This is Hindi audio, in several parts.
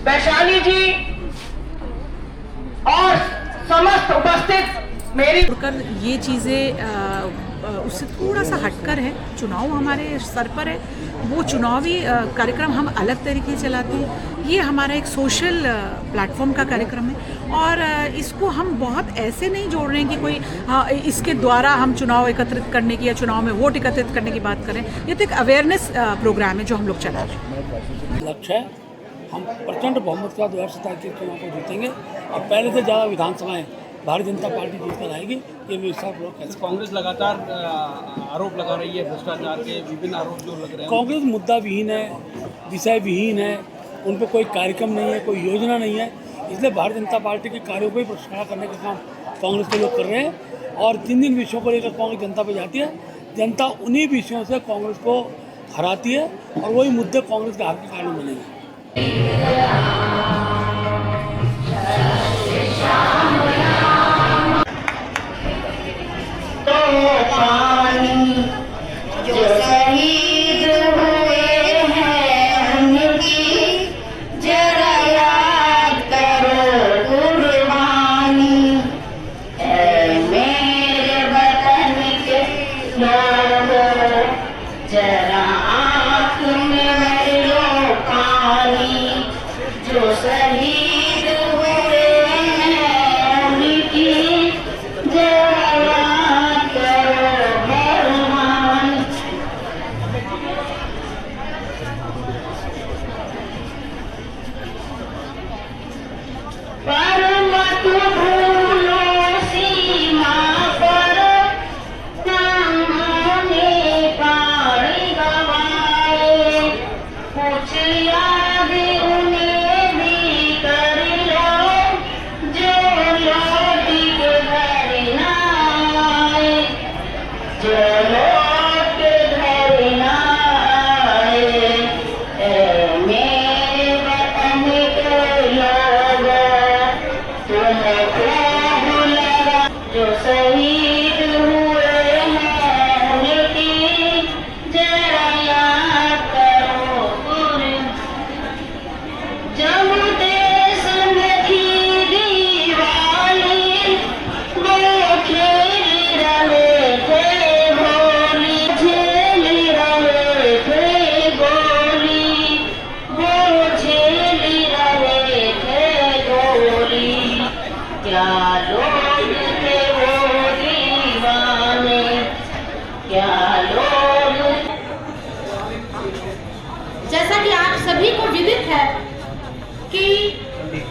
वैशाली जी और समस्त उपस्थित मेरी ये चीज़ें उससे थोड़ा सा हटकर है। चुनाव हमारे सर पर है, वो चुनावी कार्यक्रम हम अलग तरीके से चलाते हैं। ये हमारा एक सोशल प्लेटफॉर्म का कार्यक्रम है और इसको हम बहुत ऐसे नहीं जोड़ रहे हैं कि कोई इसके द्वारा हम चुनाव एकत्रित करने की या चुनाव में वोट एकत्रित करने की बात करें। ये तो एक अवेयरनेस प्रोग्राम है जो हम लोग चला रहे हैं। लक्ष्य है हम प्रचंड बहुमत का 2027 के चुनाव को जीतेंगे और पहले से ज़्यादा विधानसभाएं भारतीय जनता पार्टी जीत कर आएगी। ये विश्वास लोग कहते हैं। कांग्रेस लगातार आरोप लगा रही है, भ्रष्टाचार के विभिन्न आरोप जो लग रहे हैं। कांग्रेस मुद्दा विहीन है, विषय विहीन है, उन पर कोई कार्यक्रम नहीं है, कोई योजना नहीं है। इसलिए भारतीय जनता पार्टी के कार्यों को ही भ्रष्टाचार करने का काम कांग्रेस के लोग कर रहे हैं और जिन विषयों को लेकर कांग्रेस जनता पर जाती है, जनता उन्हीं विषयों से कांग्रेस को हराती है और वही मुद्दे कांग्रेस के हाथ के कारण बनेंगे। जो शहीद हुए हैं उनकी जरा याद करो कुर्बानी। मेरे वतन के लोगों जरा आँख में भर लो पानी। जो शहीद हुए हैं उनकी जरा याद करो भगवान। पर मत भूलो सीमा पर सामने पानी गवाए। कुछ याद उन्हें भी कर लो जो लौट के घर न आए। जो लौट के घर न आए। मेरे वतन के लोगों तुम्हें खूब लगा जो शहीद हुए हैं उनकी जरा याद करो जब देश में थी दीवाली वो खेल रहे थे होली। झेल रहे थे गोली वो झेल रहे थे गोली। क्या लोग थे वो दीवाने, क्या लोग। जैसा कि आप सभी को विदित है कि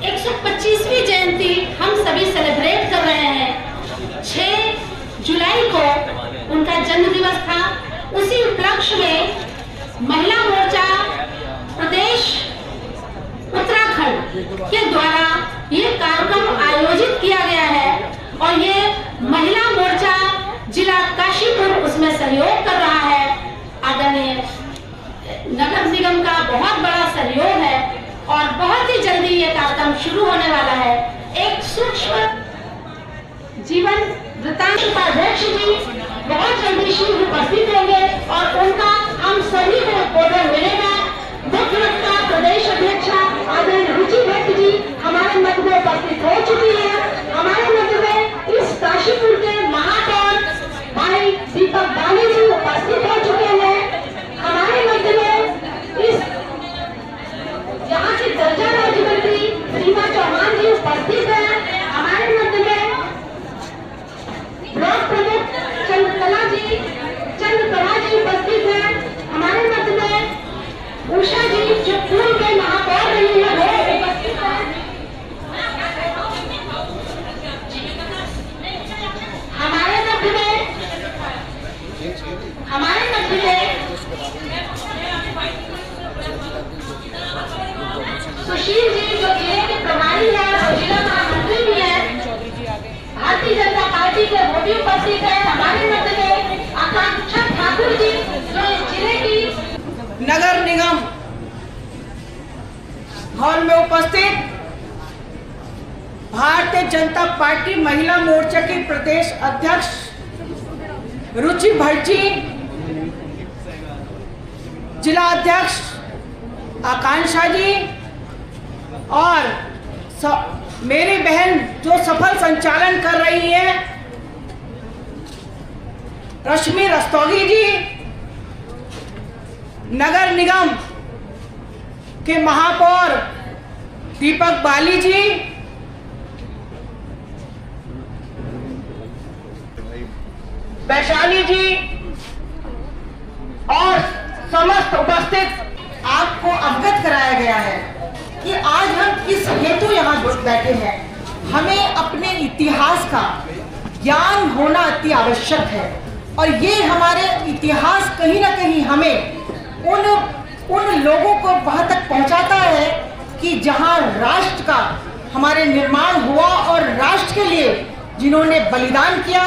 125वीं जयंती हम सभी सेलिब्रेट कर रहे हैं। 6 जुलाई को उनका जन्म दिवस था। उसी उपलक्ष्य में महिला मोर्चा प्रदेश उत्तराखंड के द्वारा ये कार्यक्रम आयोजित किया गया है और ये महिला मोर्चा जिला काशीपुर उसमें सहयोग कर रहा है। आदरणीय नगर निगम का बहुत बड़ा सहयोग है और बहुत ही जल्दी ये कार्यक्रम शुरू होने वाला है। एक सूक्ष्म जीवन वृत्तांत का अध्यक्ष जी बहुत जल्दी शीघ्र उपस्थित होंगे और उनका हम सभी को फोटो मिलेगा। मुख्य वक्ता प्रदेश अध्यक्षा आदरणीय रुचि भट्ट जी हमारे मध्य में उपस्थित हो चुकी है। हमारे मध्य में इस काशीपुर के महापौर भाई दीपक बाली जी उपस्थित हो चुके हैं। हमारे मध्य में इस यहाँ की दर्जा राज्यमंत्री सीमा चौहान जी उपस्थित हैं। हमारे मध्य में ब्लॉक प्रमुख चंद्रकला जी उपस्थित हैं। हमारे मध्य में उषा जी जो पूर्व के महापौर रही है वो उपस्थित हैं। हमारे मध्य में सुशील जी जो जिले के प्रभारी है और जिला महामंत्री भी है। भारतीय जनता पार्टी के वो भी उपस्थित है। हमारे मध्य में आकांक्षा ठाकुर जी जो जिले की नगर निगम हॉल में उपस्थित भारतीय जनता पार्टी महिला मोर्चा की प्रदेश अध्यक्ष रुचि भट्ट जी, जिला अध्यक्ष आकांक्षा जी और मेरी बहन जो सफल संचालन कर रही है रश्मि रस्तोगी जी, नगर निगम के महापौर दीपक बाली जी, वैशाली जी और समस्त उपस्थित आपको अवगत कराया गया है कि आज हम किस हेतु यहाँ बैठे हैं। हमें अपने इतिहास का ज्ञान होना अति आवश्यक है और ये हमारे इतिहास कहीं ना कहीं हमें उन लोगों को वहाँ तक पहुँचाता है कि जहाँ राष्ट्र का हमारे निर्माण हुआ और राष्ट्र के लिए जिन्होंने बलिदान किया,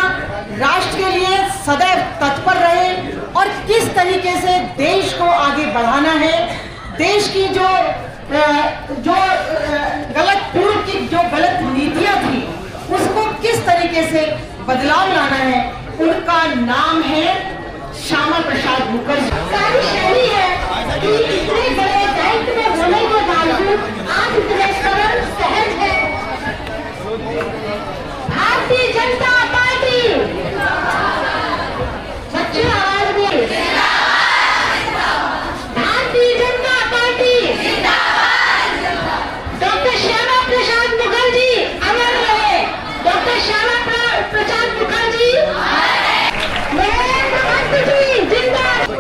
राष्ट्र के लिए सदैव तत्पर रहे और किस तरीके से देश को आगे बढ़ाना है, देश की जो गलत नीतियां थी उसको किस तरीके से बदलाव लाना है, उनका नाम है श्यामा प्रसाद मुखर्जी। सारी शैली है कि इतने बड़े दायित्व में होने के बावजूद आज इतने सरल सहज है। भारतीय जनता पार्टी, बच्चों आवाज में, भारतीय जनता पार्टी, डॉक्टर श्यामा प्रसाद मुखर्जी अमर रहे, डॉक्टर श्यामा प्रसाद मुखर्जी, नरेंद्र मोदी जी जिंदाबाद।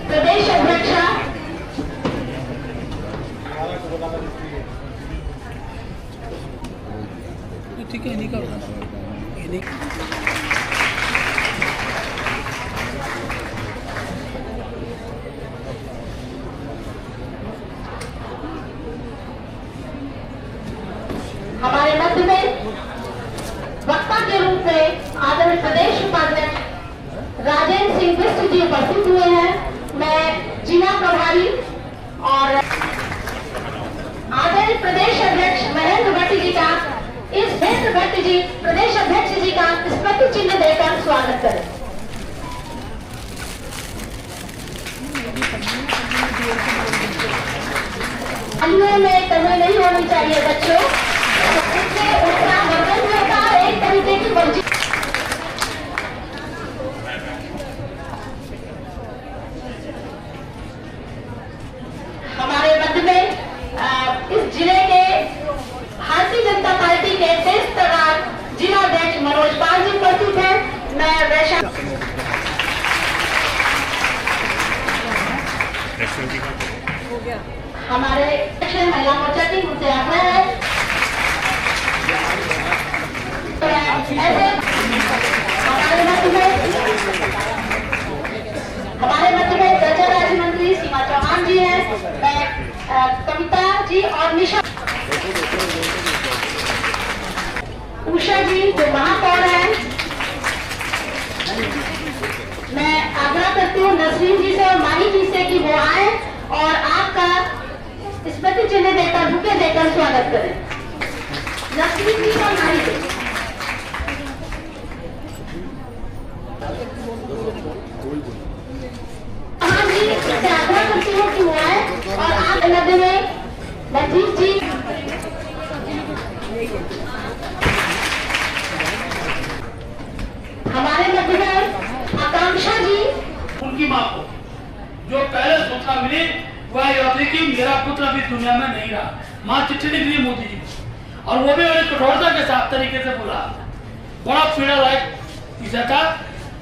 प्रदेश अध्यक्षा ठीक है, नहीं कर हमारे मध्य में वक्ता के रूप में आदरणीय प्रदेश उपाध्यक्ष राजेंद्र सिंह बिष्ट जी उपस्थित हुए हैं। मैं जिला प्रभारी और आदरणीय प्रदेश अध्यक्ष महेंद्र भट्ट जी का प्रदेश अध्यक्ष जी का स्मृति चिन्ह देकर स्वागत करें। अन्यों में कमी नहीं होनी चाहिए बच्चों, इससे उनका वर्णन होता है एक तरीके की वर्जी। हमारे मध्य में इस जिले के भारतीय जनता पार्टी के तेज तर्रार जिला अध्यक्ष मनोज पाल जी उपस्थित हैं। मैं हमारे महिला मोर्चा की मुझसे आग्रह है ऐसे हमारे मध्य में जल राज्य मंत्री सीमा चौहान जी हैं, मैं कविता जी और निशा उषा जी जो महापौर हैं, मैं आग्रह करती हूँ नसरीन जी से और माही जी से कि वो आए और आपका स्मृति चिन्ह देकर बुके देकर स्वागत करें। नसरीन जी और माही जी। मैं आग्रह करती हूँ कि वो आए और आप मध्य में लजीत जी, हमारे मध्य में आकांक्षा जी। उनकी माँ को जो पहले सूचना मिली वह यह थी कि मेरा पुत्र अभी दुनिया में नहीं रहा। माँ चिट्ठी लिख रही मोदी जी और वो भी बड़े कठोरता के साथ तरीके से बोला। बड़ा पीड़ादायक विषय था।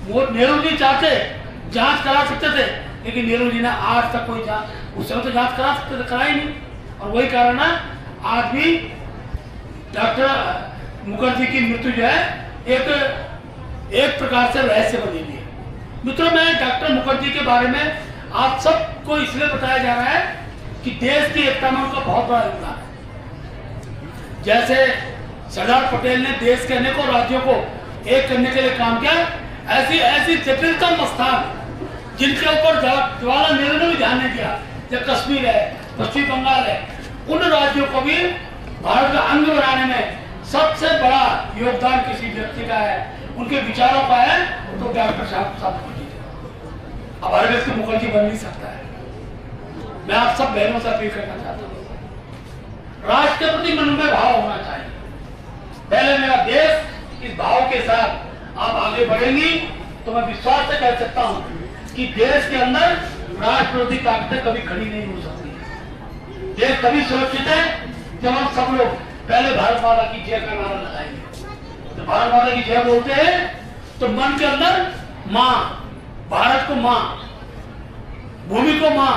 वो नेहरू जी चाहते जांच करा सकते थे, लेकिन नेहरू जी ने आज तक कोई जांच, उस समय तो जांच करा सकते थे, कराई नहीं। और वही कारण है आज भी डॉक्टर मुखर्जी की मृत्यु जो है एक प्रकार से रहस्य बनी हुई है। मित्रों, मैं डॉक्टर मुखर्जी के बारे में आप सबको इसलिए बताया जा रहा है कि देश की एकता में उनका बहुत बड़ा योगदान है। जैसे सरदार पटेल ने देश के अनेकों राज्यों को एक करने के लिए काम किया। ऐसी ऐसी जटिलतम स्थान जिनके ऊपर जवाहरलाल नेहरू ने भी ध्यान नहीं दिया, जब कश्मीर है, पश्चिम बंगाल है, उन राज्यों को भी भारत का अंग बनाने में सबसे बड़ा योगदान किसी व्यक्ति का है, उनके विचारों का है, तो डॉक्टर साहब मुखर्जी थे। अब हर व्यक्ति मुखर्जी बन नहीं सकता है। मैं आप सब बहनों से अपील करना चाहता हूँ, राष्ट्र के प्रति मन में भाव होना चाहिए। पहले मेरा देश, इस भाव के साथ आप आगे बढ़ेंगी तो मैं विश्वास से कह सकता हूँ कि देश के अंदर राष्ट्र विरोधी ताकतें कभी खड़ी नहीं हो सकती। देश तभी सुरक्षित है जब हम सब लोग पहले भारत माता की जय का नारा लगाएंगे। जब भारत माता की जय बोलते हैं तो मन के अंदर माँ, भारत को माँ, भूमि को माँ,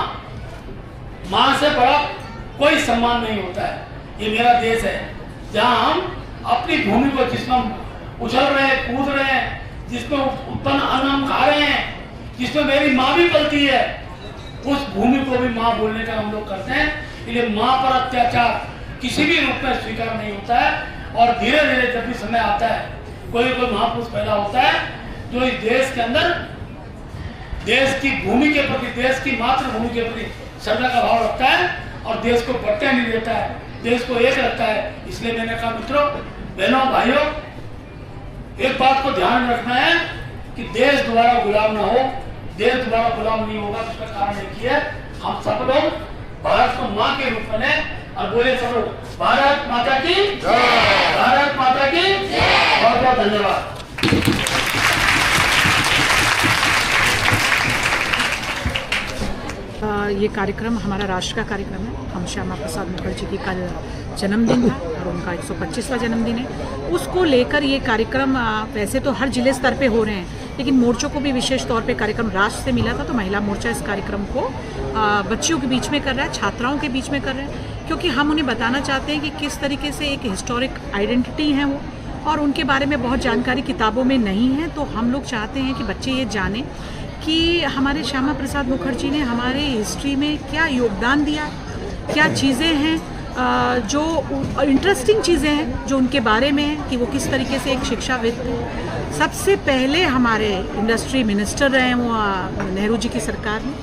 माँ से बड़ा कोई सम्मान नहीं होता है। ये मेरा देश है जहाँ हम अपनी भूमि को, जिसमें हम उछल रहे हैं, कूद रहे हैं, जिसमें उत्पन्न अन्न हम खा रहे हैं, जिसमें मेरी माँ भी पलती है, उस भूमि को भी माँ बोलने का हम लोग करते हैं। इसलिए माँ पर अत्याचार किसी भी रूप में स्वीकार नहीं होता है। और धीरे धीरे जब भी समय आता है, कोई कोई महापुरुष पैदा होता है जो इस देश के अंदर देश की भूमि के प्रति, देश की मातृभूमि के प्रति श्रद्धा का भाव रखता है और देश को बंटने नहीं देता है, देश को एक रखता है। इसलिए मैंने कहा मित्रों, बहनों, भाइयों, एक बात को ध्यान रखना है कि देश दोबारा गुलाम ना हो। देश दोबारा गुलाम नहीं होगा, उसका कारण एक ही है, हम सब लोग भारत को माँ के रूप में लें और बोले सब लोग भारत माता की जय, भारत माता की जय। बहुत बहुत धन्यवाद। ये कार्यक्रम हमारा राष्ट्र का कार्यक्रम है। हम श्यामा प्रसाद मुखर्जी की कल जन्मदिन था और उनका 125वां जन्मदिन है। उसको लेकर ये कार्यक्रम वैसे तो हर जिले स्तर पे हो रहे हैं, लेकिन मोर्चों को भी विशेष तौर पे कार्यक्रम राष्ट्र से मिला था, तो महिला मोर्चा इस कार्यक्रम को बच्चियों के बीच में कर रहा है, छात्राओं के बीच में कर रहे हैं, क्योंकि हम उन्हें बताना चाहते हैं कि किस तरीके से एक हिस्टोरिक आइडेंटिटी है वो, और उनके बारे में बहुत जानकारी किताबों में नहीं है। तो हम लोग चाहते हैं कि बच्चे ये जानें कि हमारे श्यामा प्रसाद मुखर्जी ने हमारे हिस्ट्री में क्या योगदान दिया, क्या चीज़ें हैं जो इंटरेस्टिंग चीज़ें हैं जो उनके बारे में है, कि वो किस तरीके से एक शिक्षाविद थे। सबसे पहले हमारे इंडस्ट्री मिनिस्टर रहे हैं वो नेहरू जी की सरकार में,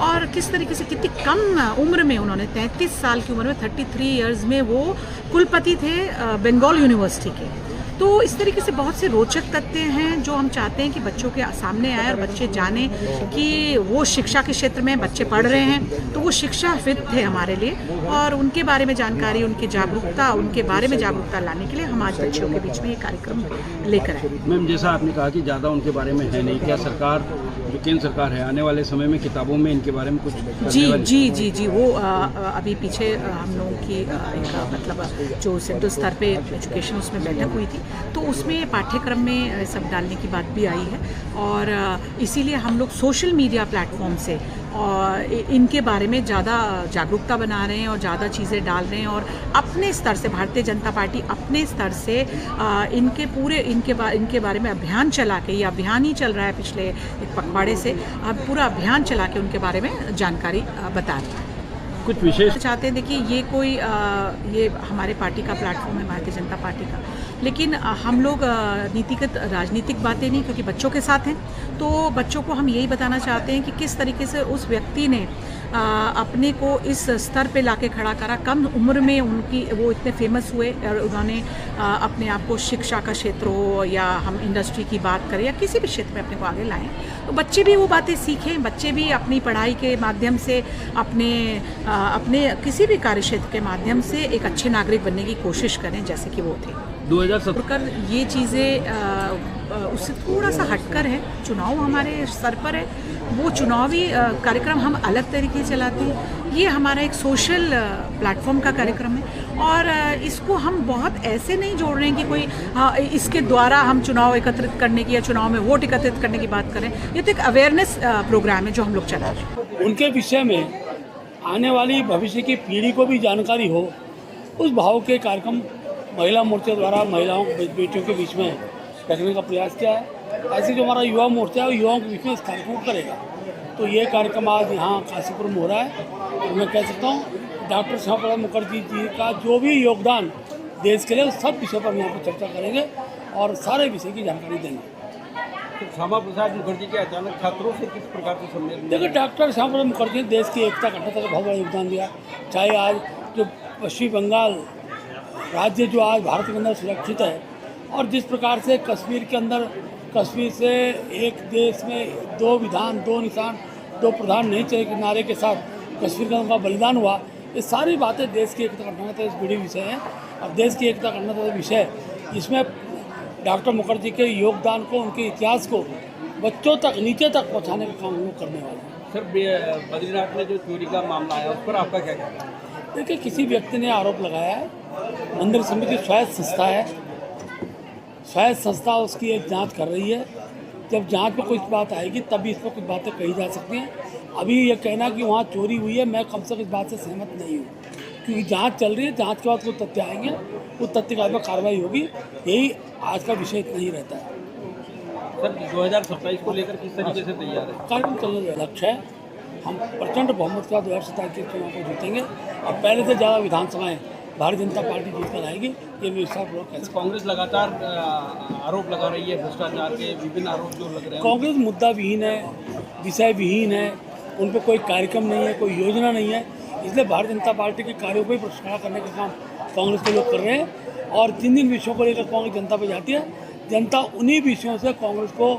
और किस तरीके से कितनी कम उम्र में उन्होंने 33 साल की उम्र में 33 इयर्स में वो कुलपति थे बंगाल यूनिवर्सिटी के। तो इस तरीके से बहुत से रोचक तथ्य हैं जो हम चाहते हैं कि बच्चों के सामने आए और बच्चे जानें कि वो शिक्षा के क्षेत्र में बच्चे पढ़ रहे हैं, तो वो शिक्षाविद थे हमारे लिए, और उनके बारे में जानकारी, उनकी जागरूकता, उनके बारे में जागरूकता लाने के लिए हम आज बच्चों के बीच में ये कार्यक्रम लेकर आए। मैम, जैसा आपने कहा कि ज़्यादा उनके बारे में है नहीं, क्या सरकार, जो केंद्र सरकार है, आने वाले समय में किताबों में इनके बारे में कुछ जी वो अभी पीछे हम लोगों की एक मतलब जो सेंट्रल स्तर पे एजुकेशन उसमें बैठक हुई थी, तो उसमें पाठ्यक्रम में सब डालने की बात भी आई है, और इसीलिए हम लोग सोशल मीडिया प्लेटफॉर्म से और इनके बारे में ज़्यादा जागरूकता बना रहे हैं और ज़्यादा चीज़ें डाल रहे हैं, और अपने स्तर से भारतीय जनता पार्टी अपने स्तर से इनके बारे में अभियान चला के, ये अभियान ही चल रहा है पिछले एक पखवाड़े से, अब पूरा अभियान चला के उनके बारे में जानकारी बता रहे हैं। कुछ विशेष चाहते हैं, देखिए ये हमारे पार्टी का प्लेटफॉर्म है, भारतीय जनता पार्टी का, लेकिन हम लोग नीतिगत राजनीतिक बातें नहीं, क्योंकि बच्चों के साथ हैं, तो बच्चों को हम यही बताना चाहते हैं कि किस तरीके से उस व्यक्ति ने अपने को इस स्तर पे लाके खड़ा करा। कम उम्र में वो इतने फेमस हुए और उन्होंने अपने आप को शिक्षा का क्षेत्र हो या हम इंडस्ट्री की बात करें या किसी भी क्षेत्र में अपने को आगे लाएं, तो बच्चे भी वो बातें सीखें, बच्चे भी अपनी पढ़ाई के माध्यम से अपने किसी भी कार्य क्षेत्र के माध्यम से एक अच्छे नागरिक बनने की कोशिश करें जैसे कि वो थे। 2017 ये चीज़ें उससे थोड़ा सा हटकर है, चुनाव हमारे सर पर है, वो चुनावी कार्यक्रम हम अलग तरीके से चलाते हैं। ये हमारा एक सोशल प्लेटफॉर्म का कार्यक्रम है, और इसको हम बहुत ऐसे नहीं जोड़ रहे हैं कि कोई इसके द्वारा हम चुनाव एकत्रित करने की या चुनाव में वोट एकत्रित करने की बात करें। ये तो एक अवेयरनेस प्रोग्राम है जो हम लोग चला रहे हैं। उनके विषय में आने वाली भविष्य की पीढ़ी को भी जानकारी हो, उस भाव के कार्यक्रम महिला मोर्चे द्वारा महिलाओं बेटियों के बीच में रखने का प्रयास किया है। ऐसे जो हमारा युवा मोर्चा है वो युवाओं के बीच में इस कार्यक्रम को करेगा। तो ये कार्यक्रम आज यहाँ काशीपुर में हो रहा है, और मैं कह सकता हूँ डॉक्टर श्यामा प्रसाद मुखर्जी जी का जो भी योगदान देश के लिए, उस सब विषय पर हम यहाँ पर चर्चा करेंगे और सारे विषय की जानकारी देंगे। तो श्यामा प्रसाद मुखर्जी के अचानक छात्रों से किस प्रकार से सम्मेलन? देखिए, डॉक्टर श्यामा प्रसाद मुखर्जी ने देश की एकता अखंडता का बहुत बड़ा योगदान दिया। चाहे आज जो पश्चिम बंगाल राज्य जो आज भारत के अंदर सुरक्षित है, और जिस प्रकार से कश्मीर के अंदर, कश्मीर से एक देश में दो विधान, दो निशान, दो प्रधान नहीं चले के नारे के साथ कश्मीर का उनका बलिदान हुआ, ये सारी बातें देश की एकता अखंडता से जुड़ी विषय हैं। और देश की एकता अखंडता का विषय, इसमें डॉक्टर मुखर्जी के योगदान को, उनके इतिहास को बच्चों तक, नीचे तक पहुंचाने का काम हम लोग करने वाले हैं। सर, बद्रीनाथ में जो चोरी का मामला आया उस पर आपका क्या कहना है? देखिए, किसी व्यक्ति ने आरोप लगाया है, मंदिर समिति स्वायत्त संस्था है, स्वायत्त संस्था उसकी एक जांच कर रही है। जब जांच में कुछ बात आएगी तभी इस पर कुछ बातें कही जा सकती हैं। अभी ये कहना कि वहाँ चोरी हुई है, मैं कम से कम इस बात से सहमत नहीं हूँ, क्योंकि जांच चल रही है। जांच के बाद कुछ तथ्य आएंगे, उस तथ्य के बाद कार्रवाई होगी। यही आज का विषय इतना ही रहता है। सर, 2027 को लेकर किस तरीके से तैयार है? कार्यक्रम चलने का लक्ष्य है, हम प्रचंड बहुमत के साथ 2027 के चुनाव को जीतेंगे और पहले से ज़्यादा विधानसभाएं भारतीय जनता पार्टी जीत कर आएगी, ये विश्वास लोग कहते हैं। कांग्रेस लगातार आरोप लगा रही है, भ्रष्टाचार के विभिन्न आरोप जो लग रहे हैं। कांग्रेस मुद्दा विहीन है, विषय विहीन है, उन पर कोई कार्यक्रम नहीं है, कोई योजना नहीं है, इसलिए भारतीय जनता पार्टी के कार्यों को ही प्रश्न करने का काम कांग्रेस के लोग कर रहे हैं। और जिन विषयों को लेकर कांग्रेस जनता पर जाती है, जनता उन्हीं विषयों से कांग्रेस को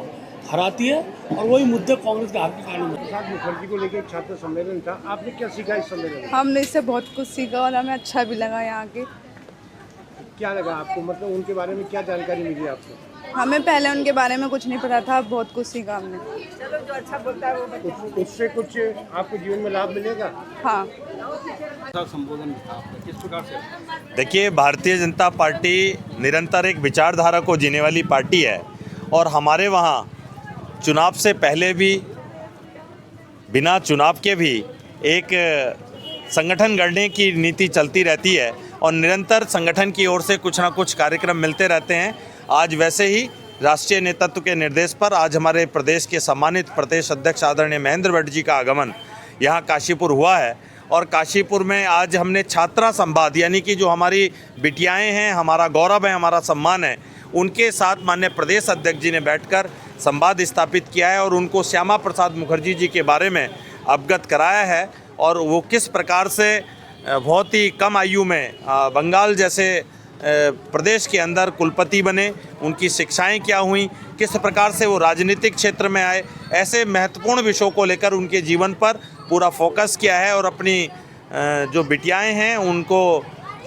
हराती है और वही मुद्दे कांग्रेस के हार के कारण होते हैं। प्रसाद मुखर्जी को लेकर एक छात्र सम्मेलन था, आपने क्या सीखा इस सम्मेलन में? हमने इससे बहुत कुछ सीखा और हमें अच्छा भी लगा यहाँ के। क्या लगा आपको, मतलब उनके बारे में क्या जानकारी मिली आपको? हमें पहले उनके बारे में कुछ नहीं पता था, बहुत कुछ सीखा हमने। उससे कुछ आपको जीवन में लाभ मिलेगा? हाँ। संबोधन था आपका, किस प्रकार से? देखिए, भारतीय जनता पार्टी निरंतर एक विचारधारा को जीने वाली पार्टी है और हमारे वहाँ चुनाव से पहले भी, बिना चुनाव के भी एक संगठन गढ़ने की नीति चलती रहती है और निरंतर संगठन की ओर से कुछ ना कुछ कार्यक्रम मिलते रहते हैं। आज वैसे ही राष्ट्रीय नेतृत्व के निर्देश पर आज हमारे प्रदेश के सम्मानित प्रदेश अध्यक्ष आदरणीय महेंद्र भट्ट जी का आगमन यहाँ काशीपुर हुआ है और काशीपुर में आज हमने छात्रा संवाद, यानी कि जो हमारी बिटियाएँ हैं, हमारा गौरव है, हमारा सम्मान है, उनके साथ माननीय प्रदेश अध्यक्ष जी ने बैठकर संवाद स्थापित किया है और उनको श्यामा प्रसाद मुखर्जी जी के बारे में अवगत कराया है और वो किस प्रकार से बहुत ही कम आयु में बंगाल जैसे प्रदेश के अंदर कुलपति बने, उनकी शिक्षाएं क्या हुई, किस प्रकार से वो राजनीतिक क्षेत्र में आए, ऐसे महत्वपूर्ण विषयों को लेकर उनके जीवन पर पूरा फोकस किया है और अपनी जो बिटियाएं हैं उनको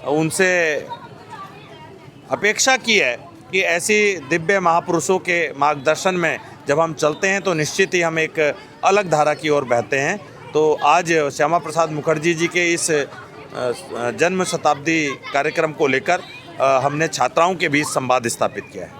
उनसे अपेक्षा की है कि ऐसी दिव्य महापुरुषों के मार्गदर्शन में जब हम चलते हैं तो निश्चित ही हम एक अलग धारा की ओर बहते हैं। तो आज श्यामा प्रसाद मुखर्जी जी के इस जन्म शताब्दी कार्यक्रम को लेकर हमने छात्राओं के बीच संवाद स्थापित किया है।